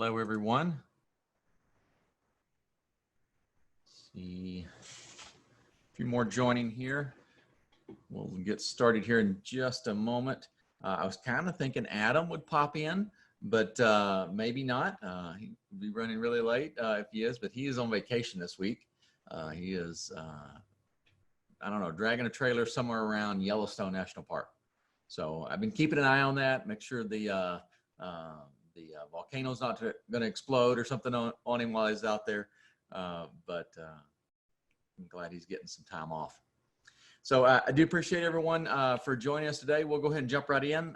Hello, everyone. See a few more joining here. We'll get started here in just a moment. I was kind of thinking Adam would pop in, but maybe not. He'll be running really late if he is, but he is on vacation this week. He is, I don't know, dragging a trailer somewhere around Yellowstone National Park. So I've been keeping an eye on that, make sure the volcano's not going to explode or something on him while he's out there. But I'm glad he's getting some time off. So I do appreciate everyone for joining us today. We'll go ahead and jump right in.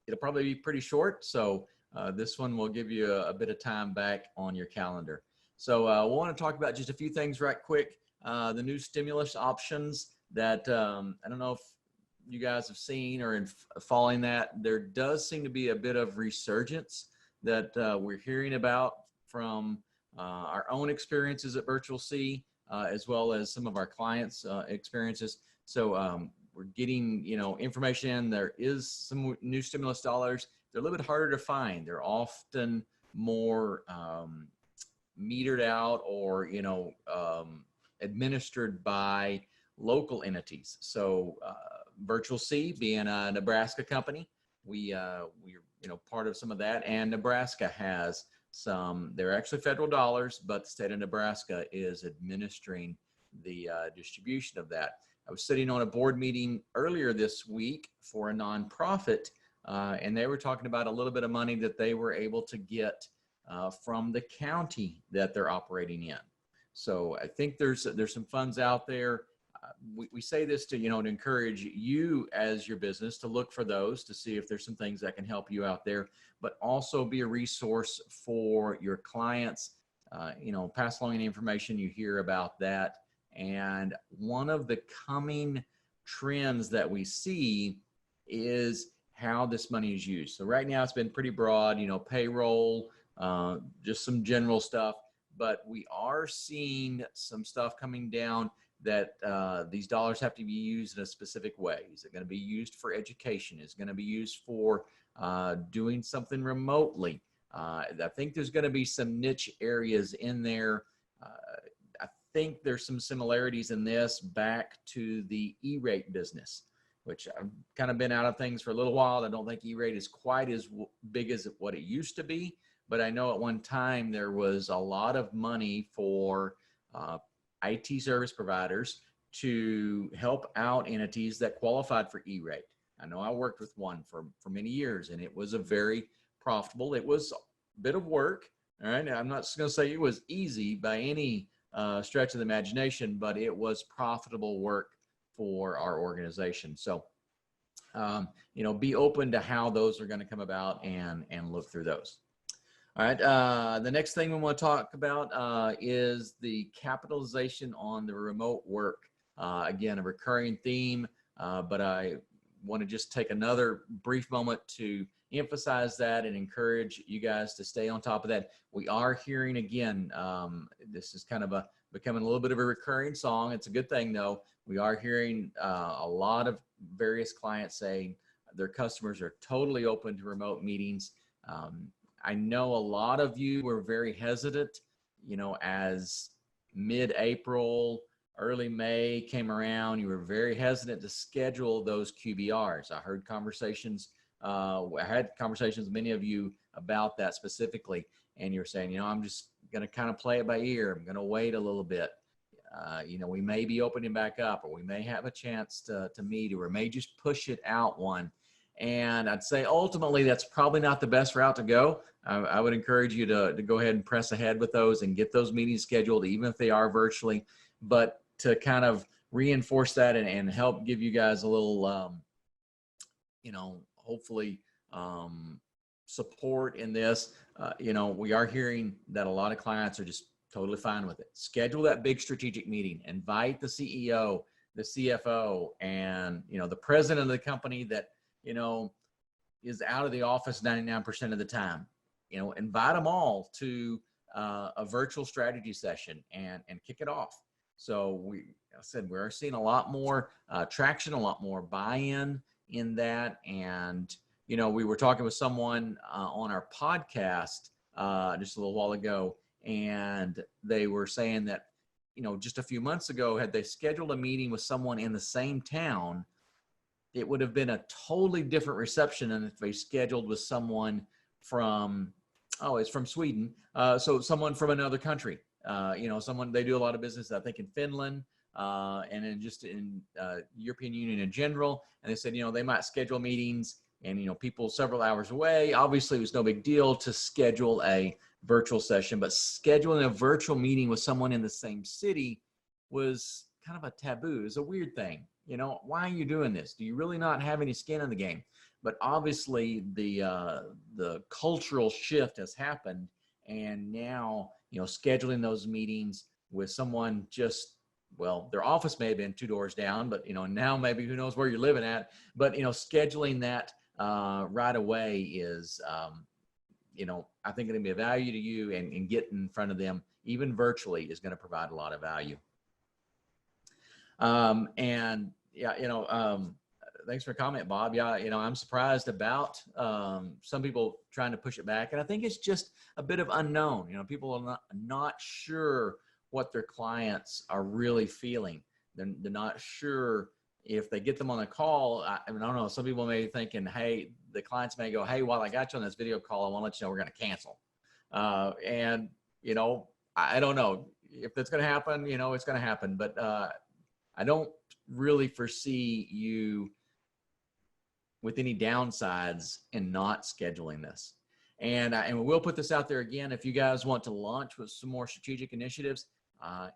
It'll probably be pretty short. So this one will give you a bit of time back on your calendar. So we want to talk about just a few things right quick. The new stimulus options that I don't know if you guys have seen or in following that, there does seem to be a bit of resurgence that we're hearing about from our own experiences at Virtual C, as well as some of our clients' experiences. So we're getting, information in. There is some new stimulus dollars. They're a little bit harder to find. They're often more metered out or, administered by local entities. So Virtual C being a Nebraska company, we're part of some of that, and Nebraska has some. They're actually federal dollars, but the state of Nebraska is administering the distribution of that. I was sitting on a board meeting earlier this week for a nonprofit, and they were talking about a little bit of money that they were able to get from the county that they're operating in. So I think there's some funds out there. We say this to, to encourage you as your business to look for those, to see if there's some things that can help you out there, but also be a resource for your clients. Pass along any information you hear about that. And one of the coming trends that we see is how this money is used. So right now it's been pretty broad, payroll, just some general stuff, but we are seeing some stuff coming down that these dollars have to be used in a specific way. Is it going to be used for education? Is it going to be used for doing something remotely? I think there's going to be some niche areas in there. I think there's some similarities in this back to the E-rate business, which I've kind of been out of things for a little while. I don't think E-rate is quite as big as what it used to be, but I know at one time there was a lot of money for IT service providers to help out entities that qualified for E-rate. I know I worked with one for many years, and it was a very profitable. It was a bit of work. All right. I'm not going to say it was easy by any stretch of the imagination, but it was profitable work for our organization. So, be open to how those are going to come about and look through those. All right, the next thing we want to talk about is the capitalization on the remote work. Again, a recurring theme, but I want to just take another brief moment to emphasize that and encourage you guys to stay on top of that. We are hearing again, this is kind of becoming a little bit of a recurring song. It's a good thing though. We are hearing a lot of various clients saying their customers are totally open to remote meetings. I know a lot of you were very hesitant, as mid-April, early May came around, you were very hesitant to schedule those QBRs. I heard conversations, I had conversations with many of you about that specifically, and you're saying, I'm just going to kind of play it by ear. I'm going to wait a little bit. We may be opening back up, or we may have a chance to meet, or we may just push it out one. And I'd say ultimately that's probably not the best route to go. I would encourage you to go ahead and press ahead with those and get those meetings scheduled, even if they are virtually, but to kind of reinforce that and help give you guys a little, hopefully support in this. We are hearing that a lot of clients are just totally fine with it. Schedule that big strategic meeting, invite the CEO, the CFO, and, the president of the company that, is out of the office 99% of the time. Invite them all to a virtual strategy session and kick it off. So I said, we're seeing a lot more traction, a lot more buy-in in that. And, we were talking with someone on our podcast just a little while ago, and they were saying that, just a few months ago, had they scheduled a meeting with someone in the same town, it would have been a totally different reception than if they scheduled with someone from, oh, it's from Sweden. So someone from another country, someone, they do a lot of business, I think, in Finland, and then just in European Union in general. And they said, they might schedule meetings and, people several hours away. Obviously, it was no big deal to schedule a virtual session, but scheduling a virtual meeting with someone in the same city was kind of a taboo. It's a weird thing. Why are you doing this? Do you really not have any skin in the game? But obviously the cultural shift has happened, and now, scheduling those meetings with someone just, well, their office may have been 2 doors down, but, now maybe who knows where you're living at, but, scheduling that right away is, I think going to be a value to you, and get in front of them, even virtually, is going to provide a lot of value. And yeah, thanks for a comment, Bob. Yeah, I'm surprised about some people trying to push it back. And I think it's just a bit of unknown. People are not sure what their clients are really feeling. They're not sure if they get them on a call. I don't know. Some people may be thinking, hey, the clients may go, hey, while I got you on this video call, I want to let you know we're going to cancel. And, I don't know if that's going to happen, it's going to happen. But I don't really foresee you with any downsides in not scheduling this. And we'll put this out there again. If you guys want to launch with some more strategic initiatives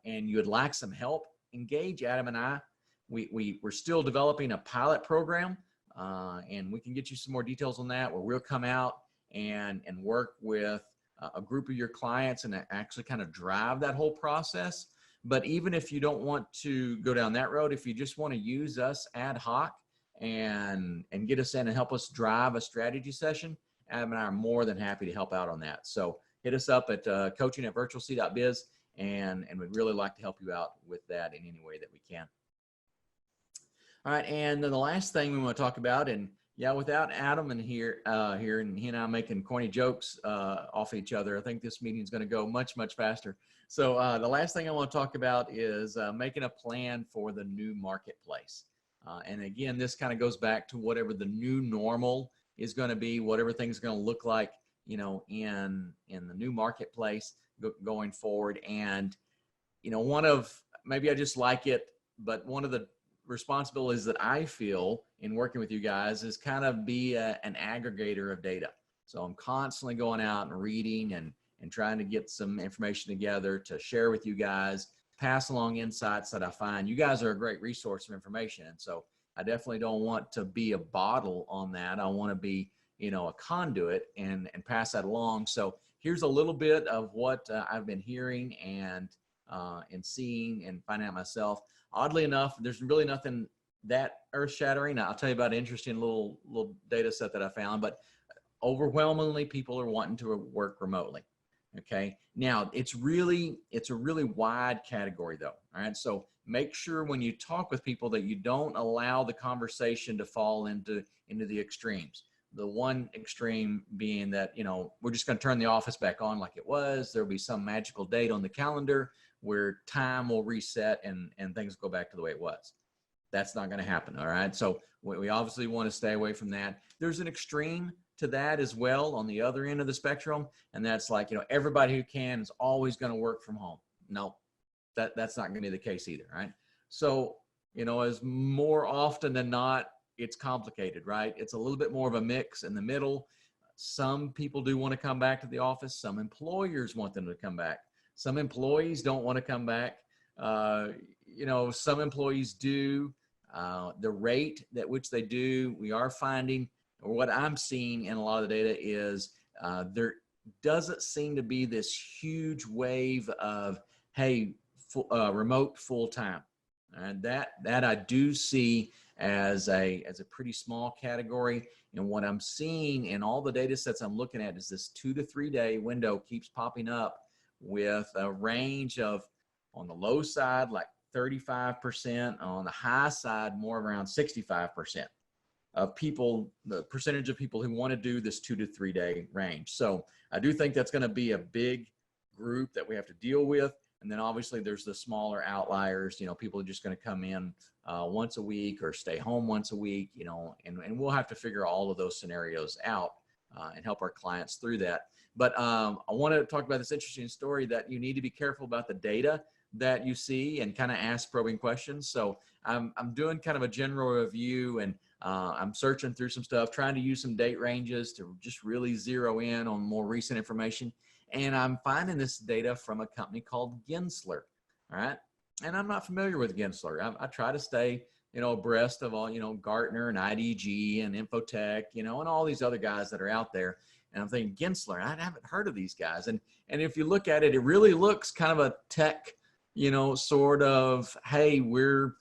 and you would like some help, engage Adam and I. We're still developing a pilot program, and we can get you some more details on that, where we'll come out and work with a group of your clients and actually kind of drive that whole process. But even if you don't want to go down that road, if you just want to use us ad hoc and get us in and help us drive a strategy session, Adam and I are more than happy to help out on that. So hit us up at coaching@virtualc.biz, and we'd really like to help you out with that in any way that we can. All right, and then the last thing we want to talk about, and yeah, without Adam here, and he and I making corny jokes off each other, I think this meeting is going to go much, much faster. So the last thing I want to talk about is making a plan for the new marketplace. And again, this kind of goes back to whatever the new normal is going to be, whatever things are going to look like, in the new marketplace going forward. And, maybe I just like it, but one of the responsibilities that I feel in working with you guys is kind of be an aggregator of data. So I'm constantly going out and reading and trying to get some information together to share with you guys, pass along insights that I find. You guys are a great resource of information. And so I definitely don't want to be a bottle on that. I want to be, a conduit and pass that along. So here's a little bit of what I've been hearing and seeing and finding out myself. Oddly enough, there's really nothing that earth-shattering. I'll tell you about an interesting little data set that I found, but overwhelmingly people are wanting to work remotely. Okay. Now it's a really wide category though. All right. So make sure when you talk with people that you don't allow the conversation to fall into the extremes. The one extreme being that, we're just going to turn the office back on like it was. There'll be some magical date on the calendar where time will reset and things go back to the way it was. That's not going to happen. All right. So we obviously want to stay away from that. There's an extreme to that as well on the other end of the spectrum. And that's like, everybody who can is always going to work from home. No, that's not going to be the case either. Right. So, as more often than not, it's complicated, right? It's a little bit more of a mix in the middle. Some people do want to come back to the office. Some employers want them to come back. Some employees don't want to come back. Some employees do. The rate at which they do, we are finding, or what I'm seeing in a lot of the data is there doesn't seem to be this huge wave of, hey, remote full time. And that I do see as a pretty small category. And what I'm seeing in all the data sets I'm looking at is this 2 to 3 day window keeps popping up with a range of, on the low side, like 35%, on the high side, more around 65%. people, the percentage of people who want to do this 2 to 3 day range. So I do think that's going to be a big group that we have to deal with. And then obviously there's the smaller outliers, people are just going to come in once a week or stay home once a week, and we'll have to figure all of those scenarios out and help our clients through that. But I want to talk about this interesting story that you need to be careful about the data that you see and kind of ask probing questions. So I'm doing kind of a general review, and I'm searching through some stuff, trying to use some date ranges to just really zero in on more recent information. And I'm finding this data from a company called Gensler. All right. And I'm not familiar with Gensler. I try to stay, abreast of all, Gartner and IDG and Infotech, and all these other guys that are out there. And I'm thinking Gensler, I haven't heard of these guys. And if you look at it, it really looks kind of a tech, sort of, hey, we're,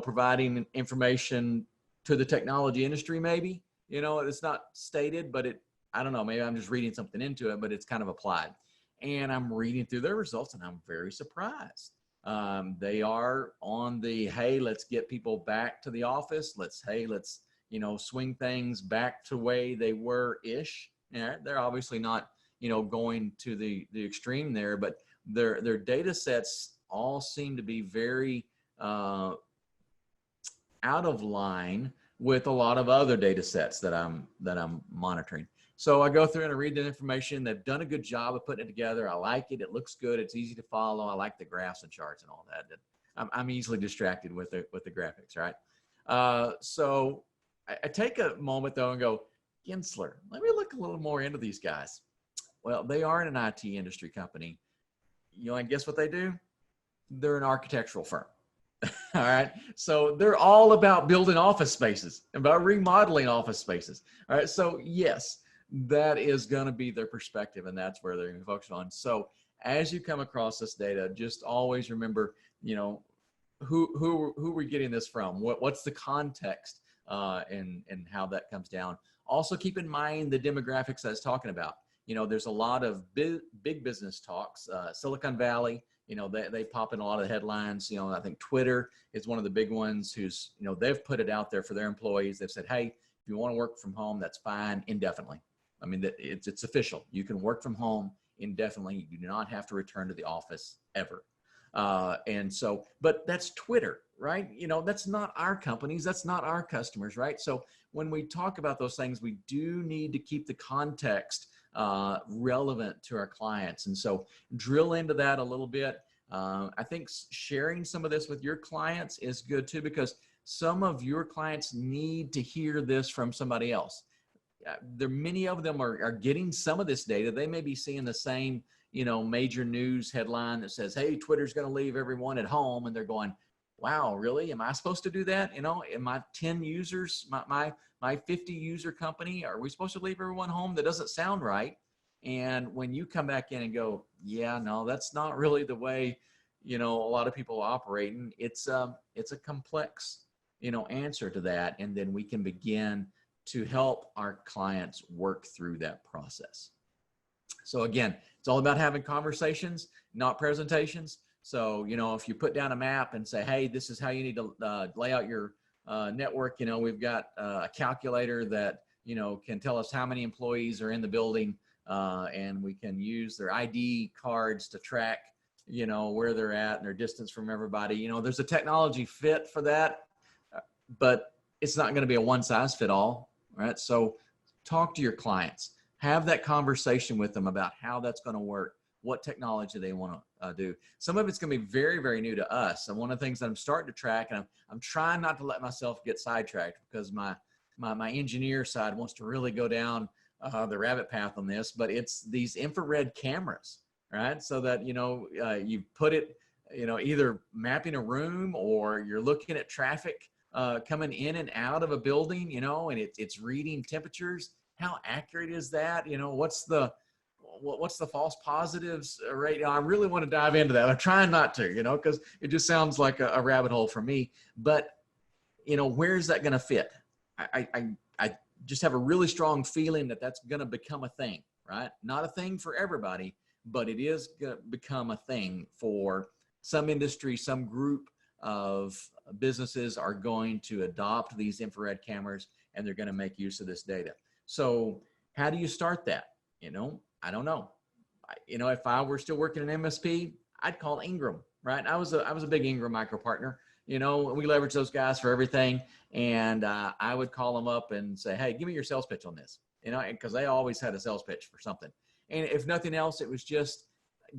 providing information to the technology industry, maybe, it's not stated, but I don't know, maybe I'm just reading something into it, but it's kind of applied. And I'm reading through their results and I'm very surprised. They are on the, hey, let's get people back to the office. Let's swing things back to the way they were ish. Yeah, they're obviously not, going to the extreme there, but their data sets all seem to be very out of line with a lot of other data sets that I'm monitoring. So I go through and I read the information. They've done a good job of putting it together. I like it. It looks good. It's easy to follow. I like the graphs and charts and all that. I'm easily distracted with the graphics, right? So I take a moment though and go, Gensler, let me look a little more into these guys. Well, they are an IT industry company. And guess what they do? They're an architectural firm. All right. So they're all about building office spaces, about remodeling office spaces. All right. So yes, that is going to be their perspective, and that's where they're going to focus on. So as you come across this data, just always remember, who are we getting this from? What's the context and how that comes down? Also keep in mind the demographics I was talking about. There's a lot of big business talks, Silicon Valley, they pop in a lot of the headlines. I think Twitter is one of the big ones who's, they've put it out there for their employees. They've said, hey, if you want to work from home, that's fine indefinitely. I mean, it's official. You can work from home indefinitely. You do not have to return to the office ever. And so, but that's Twitter, right? That's not our companies. That's not our customers, right? So when we talk about those things, we do need to keep the context relevant to our clients. And so drill into that a little bit. I think sharing some of this with your clients is good too, because some of your clients need to hear this from somebody else. Many of them are getting some of this data. They may be seeing the same, major news headline that says, hey, Twitter's going to leave everyone at home. And they're going, wow, really? Am I supposed to do that? In my 10 users, my 50 user company, are we supposed to leave everyone home? That doesn't sound right. And when you come back in and go, yeah, no, that's not really the way, a lot of people operate. And it's a complex, answer to that. And then we can begin to help our clients work through that process. So again, it's all about having conversations, not presentations. So, if you put down a map and say, hey, this is how you need to lay out your network, we've got a calculator that, can tell us how many employees are in the building, and we can use their ID cards to track, where they're at and their distance from everybody. There's a technology fit for that, but it's not going to be a one size fit all, right? So talk to your clients, have that conversation with them about how that's going to work, what technology they want to do. Some of it's going to be very, very new to us. And one of the things that I'm starting to track, and I'm trying not to let myself get sidetracked, because my engineer side wants to really go down the rabbit path on this, but it's these infrared cameras, right? So that, you put it, either mapping a room or you're looking at traffic coming in and out of a building, and it's reading temperatures. How accurate is that? What's the false positives rate? I really want to dive into that. I'm trying not to, because it just sounds like a rabbit hole for me. But, where's that going to fit? I just have a really strong feeling that that's going to become a thing, right? Not a thing for everybody, but it is going to become a thing for some industry. Some group of businesses are going to adopt these infrared cameras, and they're going to make use of this data. So how do you start that? You know, I don't know. You know, if I were still working in MSP, I'd call Ingram, right? I was a big Ingram micro partner. You know, we leverage those guys for everything. And I would call them up and say, hey, give me your sales pitch on this, you know, because they always had a sales pitch for something. And if nothing else, it was just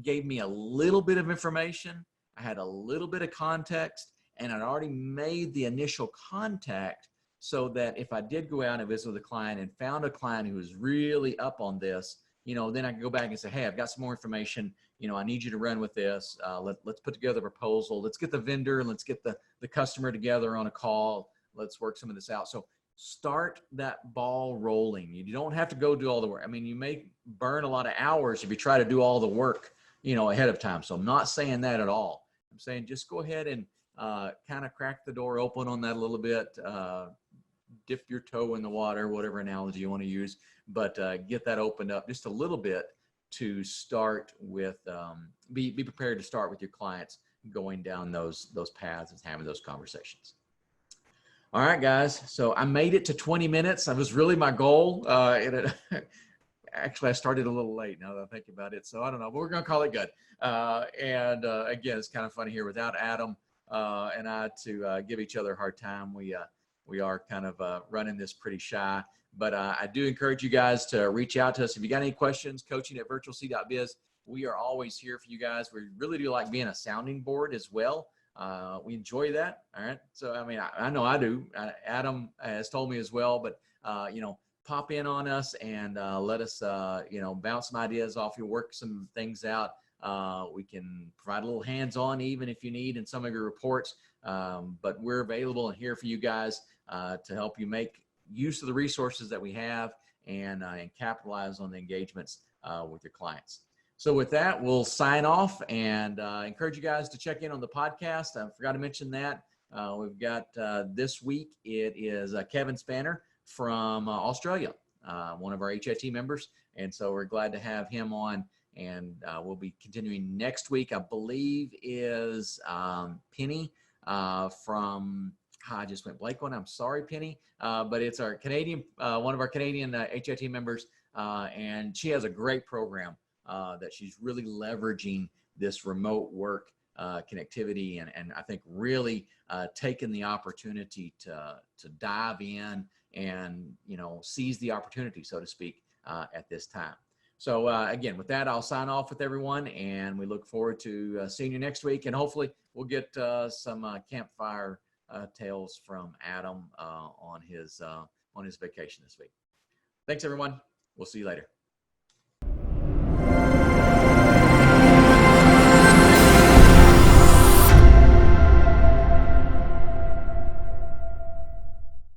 gave me a little bit of information. I had a little bit of context, and I'd already made the initial contact so that if I did go out and visit with a client and found a client who was really up on this, you know, then I can go back and say, hey, I've got some more information. You know, I need you to run with this. Let's put together a proposal. Let's get the vendor and let's get the customer together on a call. Let's work some of this out. So start that ball rolling. You don't have to go do all the work. I mean, you may burn a lot of hours if you try to do all the work, you know, ahead of time. So I'm not saying that at all. I'm saying just go ahead and kind of crack the door open on that a little bit. Dip your toe in the water, whatever analogy you want to use, but get that opened up just a little bit to start with, be prepared to start with your clients going down those paths and having those conversations. All right, guys. So I made it to 20 minutes. That was really my goal. Actually, I started a little late now that I think about it. So I don't know, but we're going to call it good. Again, it's kind of funny here without Adam and I to give each other a hard time. We are kind of running this pretty shy, but I do encourage you guys to reach out to us. If you got any questions, coaching@virtualc.biz. We are always here for you guys. We really do like being a sounding board as well. We enjoy that. All right. So, I mean, I know I do. Adam has told me as well, but, you know, pop in on us and let us, you know, bounce some ideas off you, work some things out. We can provide a little hands-on even if you need in some of your reports. But we're available and here for you guys to help you make use of the resources that we have and capitalize on the engagements with your clients. So with that, we'll sign off and encourage you guys to check in on the podcast. I forgot to mention that. We've got this week, it is Kevin Spanner from Australia, one of our HIT members. And so we're glad to have him on. And we'll be continuing next week, I believe, is Penny from, I just went blank on. I'm sorry, Penny. But it's our Canadian, one of our Canadian HIT members. And she has a great program that she's really leveraging this remote work connectivity and I think really taking the opportunity to dive in and, you know, seize the opportunity, so to speak, at this time. So again, with that, I'll sign off with everyone and we look forward to seeing you next week. And hopefully we'll get some campfire tales from Adam on his vacation this week. Thanks, everyone. We'll see you later.